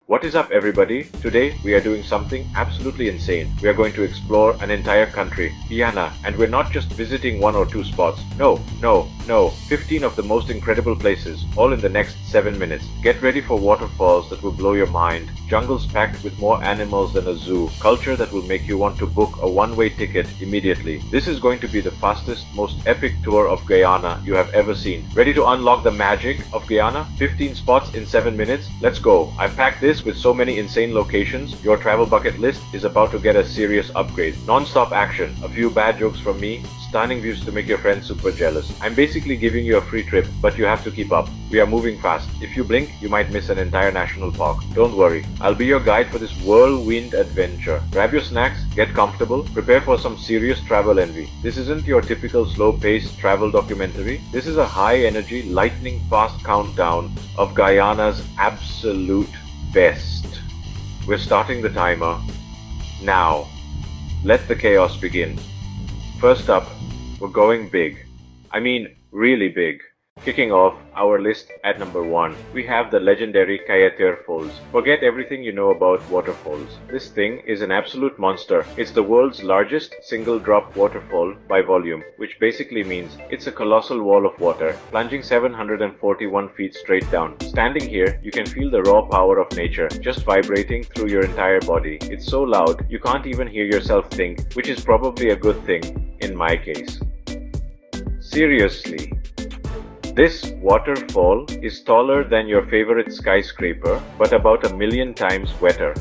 What is up, everybody? Today we are doing something absolutely insane. We are going to explore an entire country, Guyana, and we're not just visiting one or two spots. No, 15 of the most incredible places, all in the next 7 minutes. Get ready for waterfalls that will blow your mind, jungles packed with more animals than a zoo, culture that will make you want to book a one-way ticket immediately. This is going to be the fastest, most epic tour of Guyana you have ever seen. Ready to unlock the magic of Guyana? 15 spots in 7 minutes? Let's go. I've packed this with so many insane locations. Your travel bucket list is about to get a serious upgrade. Non-stop action, a few bad jokes from me, stunning views to make your friends super jealous. I'm basically giving you a free trip, but you have to keep up. We are moving fast. If you blink, you might miss an entire national park. Don't worry, I'll be your guide for this whirlwind adventure. Grab your snacks, get comfortable, prepare for some serious travel envy. This isn't your typical slow-paced travel documentary. This is a high-energy, lightning-fast countdown of Guyana's absolute best. We're starting the timer now. Let the chaos begin. First up, we're going big. I mean, really big. Kicking off our list at number 1, we have the legendary Kayatir Falls. Forget everything you know about waterfalls. This thing is an absolute monster. It's the world's largest single drop waterfall by volume, which basically means it's a colossal wall of water, plunging 741 feet straight down. Standing here, you can feel the raw power of nature just vibrating through your entire body. It's so loud, you can't even hear yourself think, which is probably a good thing in my case. Seriously. This waterfall is taller than your favorite skyscraper, but about 1,000,000 times wetter.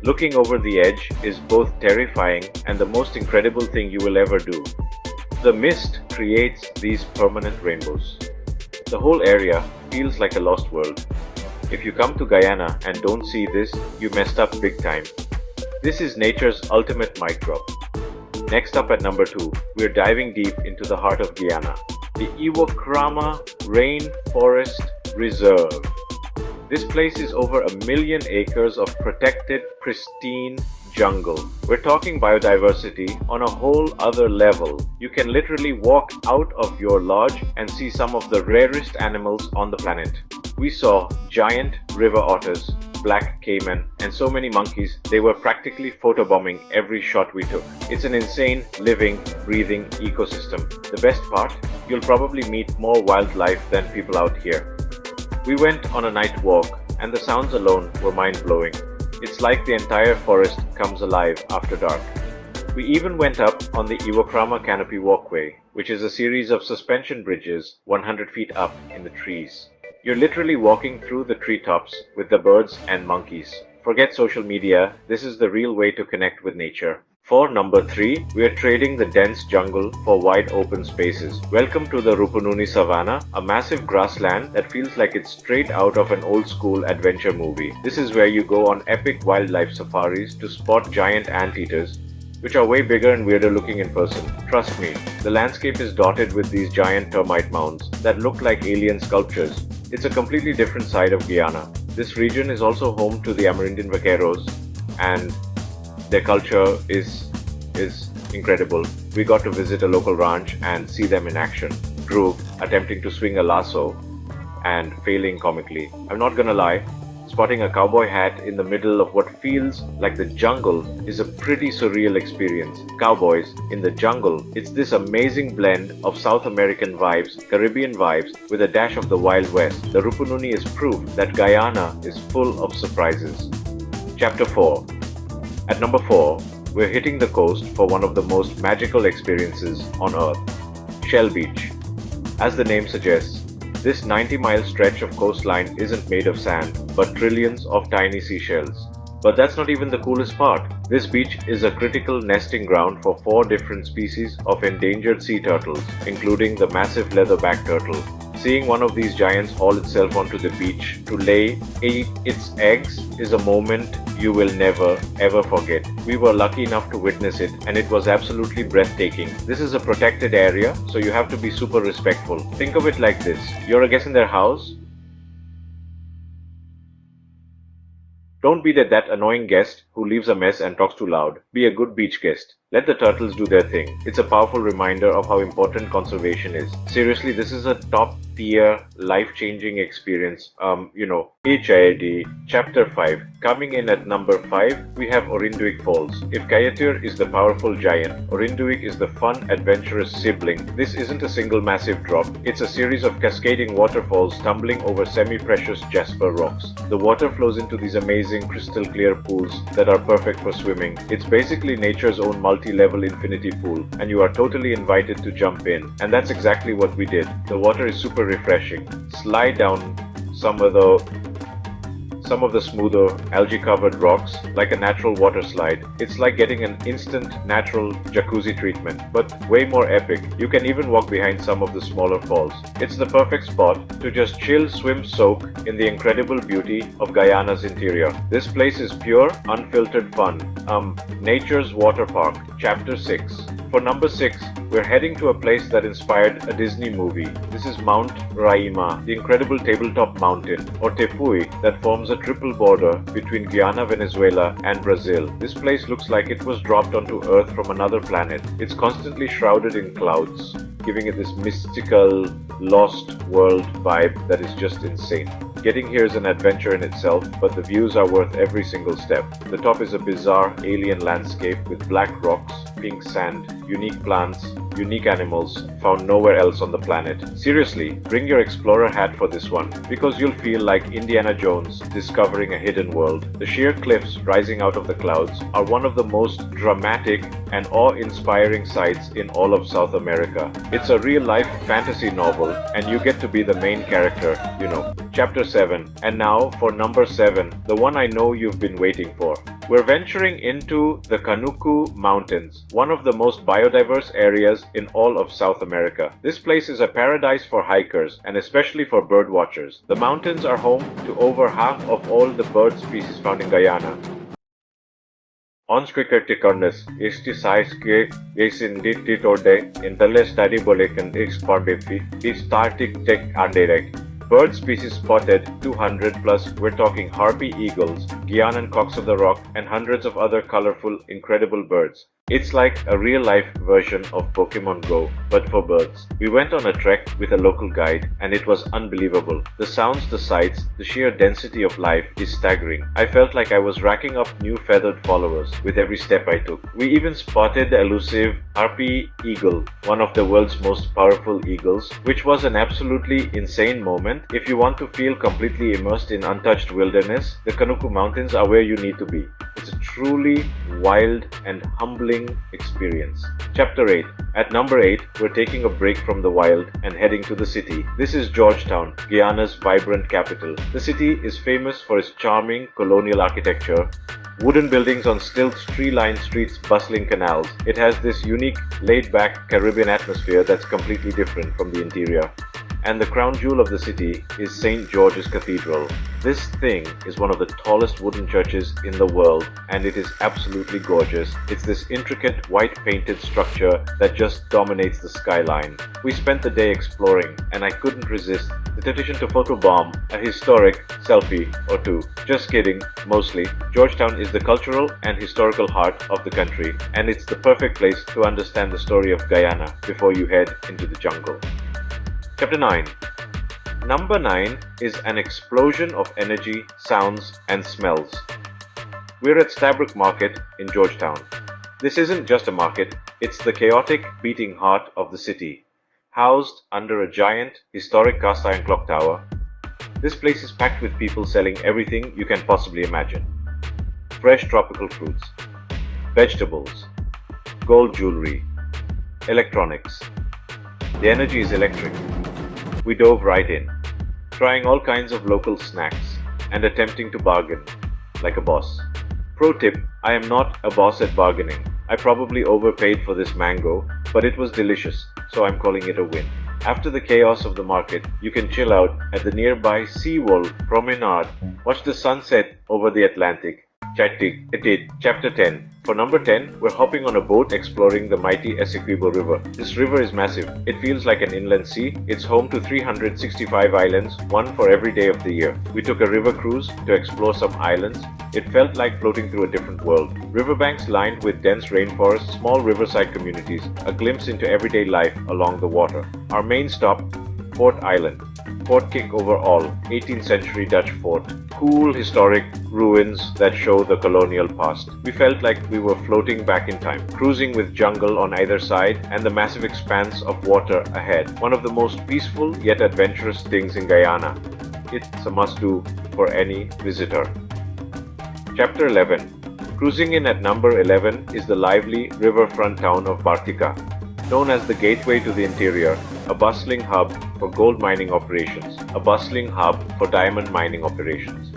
Looking over the edge is both terrifying and the most incredible thing you will ever do. The mist creates these permanent rainbows. The whole area feels like a lost world. If you come to Guyana and don't see this, you messed up big time. This is nature's ultimate mic drop. Next up at number 2, we're diving deep into the heart of Guyana. The Iwokrama Rainforest Reserve. This place is over 1,000,000 acres of protected, pristine jungle. We're talking biodiversity on a whole other level. You can literally walk out of your lodge and see some of the rarest animals on the planet. We saw giant river otters, black caiman, and so many monkeys they were practically photobombing every shot we took. It's an insane, living, breathing ecosystem. The best part? You'll probably meet more wildlife than people out here. We went on a night walk, and the sounds alone were mind-blowing. It's like the entire forest comes alive after dark. We even went up on the Iwokrama Canopy Walkway, which is a series of suspension bridges 100 feet up in the trees. You're literally walking through the treetops with the birds and monkeys. Forget social media, this is the real way to connect with nature. For number 3, we are trading the dense jungle for wide open spaces. Welcome to the Rupununi Savannah, a massive grassland that feels like it's straight out of an old school adventure movie. This is where you go on epic wildlife safaris to spot giant anteaters, which are way bigger and weirder looking in person. Trust me, the landscape is dotted with these giant termite mounds that look like alien sculptures. It's a completely different side of Guyana. This region is also home to the Amerindian vaqueros, and their culture is incredible. We got to visit a local ranch and see them in action. Drew attempting to swing a lasso and failing comically. I'm not gonna lie, spotting a cowboy hat in the middle of what feels like the jungle is a pretty surreal experience. Cowboys in the jungle, it's this amazing blend of South American vibes, Caribbean vibes, with a dash of the Wild West. The Rupununi is proof that Guyana is full of surprises. Chapter 4. At number 4, we're hitting the coast for one of the most magical experiences on Earth, Shell Beach. As the name suggests, this 90-mile stretch of coastline isn't made of sand, but trillions of tiny seashells. But that's not even the coolest part. This beach is a critical nesting ground for 4 different species of endangered sea turtles, including the massive leatherback turtle. Seeing one of these giants haul itself onto the beach to lay its eggs is a moment you will never ever forget. We were lucky enough to witness it, and it was absolutely breathtaking. This is a protected area, so you have to be super respectful. Think of it like this. You're a guest in their house. Don't be that annoying guest who leaves a mess and talks too loud. Be a good beach guest. Let the turtles do their thing. It's a powerful reminder of how important conservation is. Seriously, this is a top tier life-changing experience. HIID Chapter 5. Coming in at number 5, we have Orinduik Falls. If Kayatir is the powerful giant, Orinduik is the fun, adventurous sibling. This isn't a single massive drop, it's a series of cascading waterfalls tumbling over semi-precious jasper rocks. The water flows into these amazing crystal clear pools that are perfect for swimming. It's basically nature's own multi-level infinity pool, and you are totally invited to jump in. And that's exactly what we did. The water is super refreshing. Slide down some of the smoother, algae-covered rocks like a natural water slide. It's like getting an instant natural jacuzzi treatment, but way more epic. You can even walk behind some of the smaller falls. It's the perfect spot to just chill, swim, soak in the incredible beauty of Guyana's interior. This place is pure, unfiltered fun. Nature's Water Park, Chapter 6. For number 6, we're heading to a place that inspired a Disney movie. This is Mount Raima, the incredible tabletop mountain, or Tepui, that forms a triple border between Guyana, Venezuela, and Brazil. This place looks like it was dropped onto Earth from another planet. It's constantly shrouded in clouds, giving it this mystical, lost world vibe that is just insane. Getting here is an adventure in itself, but the views are worth every single step. The top is a bizarre alien landscape with black rocks, pink sand, unique plants, unique animals found nowhere else on the planet. Seriously, bring your explorer hat for this one, because you'll feel like Indiana Jones discovering a hidden world. The sheer cliffs rising out of the clouds are one of the most dramatic and awe-inspiring sights in all of South America. It's a real-life fantasy novel, and you get to be the main character, Chapter 7. And now for number 7, the one I know you've been waiting for. We're venturing into the Canuco Mountains, one of the most biodiverse areas in all of South America. This place is a paradise for hikers and especially for bird watchers. The mountains are home to over half of all the bird species found in Guyana. Onskrikertikornes istisaiske isindititorde intele study boleken expordefi istartik tek anderek. Bird species spotted 200 plus, we're talking harpy eagles, Guianan cocks of the rock, and hundreds of other colorful, incredible birds. It's like a real-life version of Pokemon Go, but for birds. We went on a trek with a local guide, and it was unbelievable. The sounds, the sights, the sheer density of life is staggering. I felt like I was racking up new feathered followers with every step I took. We even spotted the elusive harpy eagle, one of the world's most powerful eagles, which was an absolutely insane moment. If you want to feel completely immersed in untouched wilderness, the Canuco Mountains are where you need to be. It's a truly wild and humbling experience. Chapter 8. At number 8, we're taking a break from the wild and heading to the city. This is Georgetown, Guyana's vibrant capital. The city is famous for its charming colonial architecture, wooden buildings on stilts, tree-lined streets, bustling canals. It has this unique, laid-back Caribbean atmosphere that's completely different from the interior. And the crown jewel of the city is St. George's Cathedral. This thing is one of the tallest wooden churches in the world, and it is absolutely gorgeous. It's this intricate white painted structure that just dominates the skyline. We spent the day exploring, and I couldn't resist the temptation to photobomb a historic selfie or two. Just kidding, mostly. Georgetown is the cultural and historical heart of the country, and it's the perfect place to understand the story of Guyana before you head into the jungle. Chapter 9. Number 9 is an explosion of energy, sounds, and smells. We're at Stabroek Market in Georgetown. This isn't just a market, it's the chaotic, beating heart of the city. Housed under a giant, historic cast iron clock tower, this place is packed with people selling everything you can possibly imagine. Fresh tropical fruits, vegetables, gold jewelry, electronics. The energy is electric. We dove right in, trying all kinds of local snacks and attempting to bargain like a boss. Pro tip, I am not a boss at bargaining. I probably overpaid for this mango, but it was delicious, so I'm calling it a win. After the chaos of the market, you can chill out at the nearby Seawall Promenade, watch the sunset over the Atlantic. Chapter 10. For number 10, we're hopping on a boat exploring the mighty Essequibo River. This river is massive. It feels like an inland sea. It's home to 365 islands, one for every day of the year. We took a river cruise to explore some islands. It felt like floating through a different world. Riverbanks lined with dense rainforests, small riverside communities, a glimpse into everyday life along the water. Our main stop Fort Island. Fort Kick overall, 18th century Dutch fort. Cool historic ruins that show the colonial past. We felt like we were floating back in time, cruising with jungle on either side and the massive expanse of water ahead. One of the most peaceful yet adventurous things in Guyana. It's a must-do for any visitor. Chapter 11. Cruising in at number 11 is the lively riverfront town of Bartica, known as the gateway to the interior, a bustling hub for gold mining operations, a bustling hub for diamond mining operations.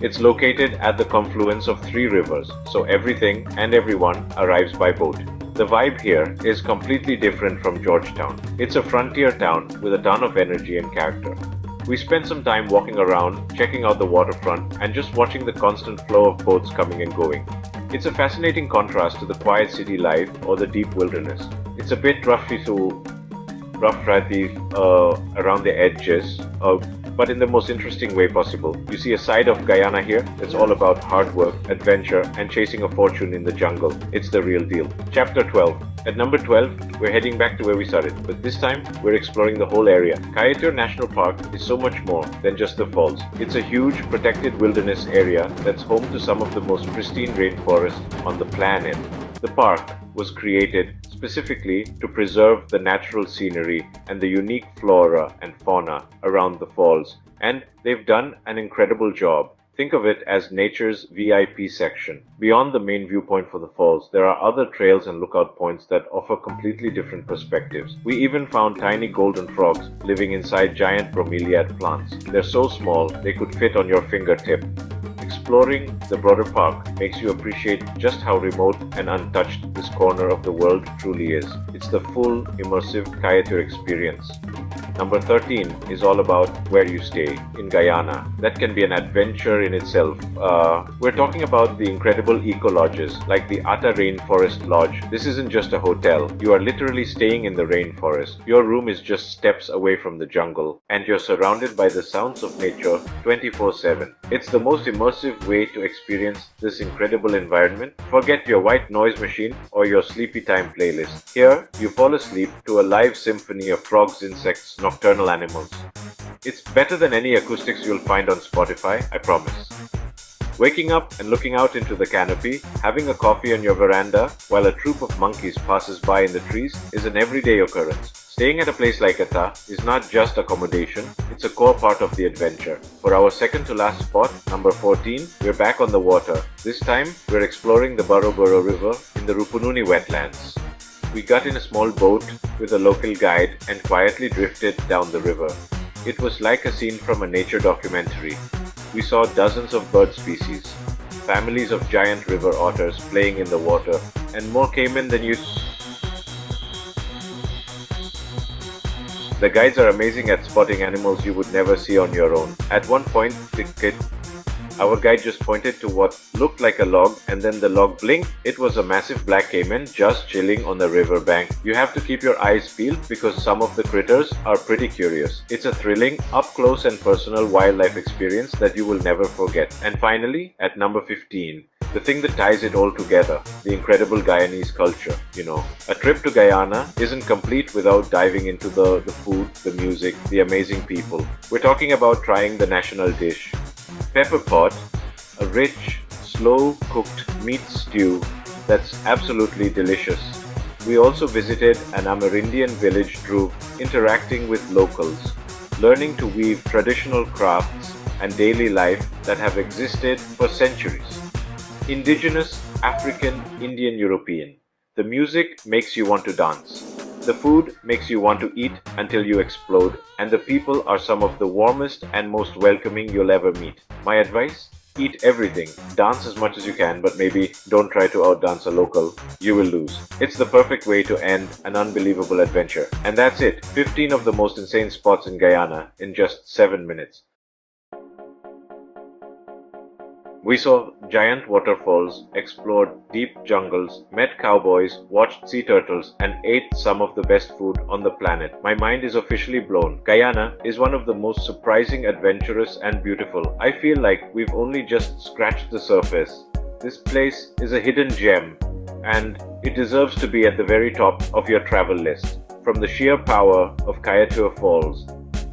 It's located at the confluence of 3 rivers, so everything and everyone arrives by boat. The vibe here is completely different from Georgetown. It's a frontier town with a ton of energy and character. We spent some time walking around, checking out the waterfront, and just watching the constant flow of boats coming and going. It's a fascinating contrast to the quiet city life or the deep wilderness. It's a bit roughy around the edges, but in the most interesting way possible. You see a side of Guyana here that's all about hard work, adventure, and chasing a fortune in the jungle. It's the real deal. Chapter 12. At number 12, we're heading back to where we started, but this time we're exploring the whole area. Kaieteur National Park is so much more than just the falls. It's a huge protected wilderness area that's home to some of the most pristine rainforests on the planet. The park was created specifically to preserve the natural scenery and the unique flora and fauna around the falls, and they've done an incredible job. Think of it as nature's VIP section. Beyond the main viewpoint for the falls, there are other trails and lookout points that offer completely different perspectives. We even found tiny golden frogs living inside giant bromeliad plants. They're so small they could fit on your fingertip. Exploring the broader park makes you appreciate just how remote and untouched this corner of the world truly is. It's the full, immersive Kaieteur experience. Number 13 is all about where you stay in Guyana. That can be an adventure in itself. We're talking about the incredible eco-lodges like the Ata Rainforest Lodge. This isn't just a hotel. You are literally staying in the rainforest. Your room is just steps away from the jungle and you're surrounded by the sounds of nature 24/7. It's the most immersive way to experience this incredible environment. Forget your white noise machine or your sleepy time playlist. Here, you fall asleep to a live symphony of frogs, insects, nocturnal animals. It's better than any acoustics you'll find on Spotify, I promise. Waking up and looking out into the canopy, having a coffee on your veranda while a troop of monkeys passes by in the trees is an everyday occurrence. Staying at a place like Ata is not just accommodation, it's a core part of the adventure. For our second to last spot, number 14, we're back on the water. This time, we're exploring the Burro River in the Rupununi wetlands. We got in a small boat with a local guide and quietly drifted down the river. It was like a scene from a nature documentary. We saw dozens of bird species, families of giant river otters playing in the water, and more caiman than you. The guides are amazing at spotting animals you would never see on your own. At one point, our guide just pointed to what looked like a log, and then the log blinked. It was a massive black caiman just chilling on the river bank. You have to keep your eyes peeled because some of the critters are pretty curious. It's a thrilling, up-close and personal wildlife experience that you will never forget. And finally, at number 15, the thing that ties it all together, the incredible Guyanese culture, A trip to Guyana isn't complete without diving into the food, the music, the amazing people. We're talking about trying the national dish, pepper pot, a rich, slow-cooked meat stew that's absolutely delicious. We also visited an Amerindian village through interacting with locals, learning to weave traditional crafts and daily life that have existed for centuries. Indigenous, African, Indian, European. The music makes you want to dance. The food makes you want to eat until you explode, and the people are some of the warmest and most welcoming you'll ever meet. My advice? Eat everything, dance as much as you can, but maybe don't try to outdance a local. You will lose. It's the perfect way to end an unbelievable adventure. And that's it, 15 of the most insane spots in Guyana in just 7 minutes. We saw giant waterfalls, explored deep jungles, met cowboys, watched sea turtles, and ate some of the best food on the planet. My mind is officially blown. Guyana is one of the most surprising, adventurous, and beautiful. I feel like we've only just scratched the surface. This place is a hidden gem, and it deserves to be at the very top of your travel list. From the sheer power of Kayatua Falls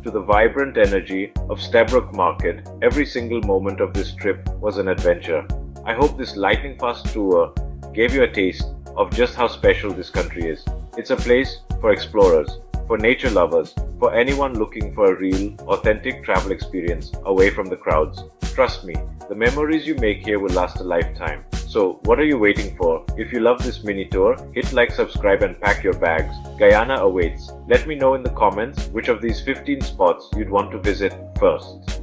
to the vibrant energy of Stabrook Market, every single moment of this trip was an adventure. I hope this lightning-fast tour gave you a taste of just how special this country is. It's a place for explorers, for nature lovers, for anyone looking for a real, authentic travel experience away from the crowds. Trust me, the memories you make here will last a lifetime. So, what are you waiting for? If you love this mini tour, hit like, subscribe and pack your bags. Guyana awaits. Let me know in the comments which of these 15 spots you'd want to visit first.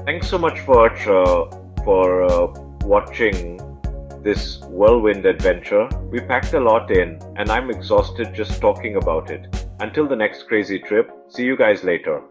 Thanks so much for watching this whirlwind adventure. We packed a lot in and I'm exhausted just talking about it. Until the next crazy trip, see you guys later.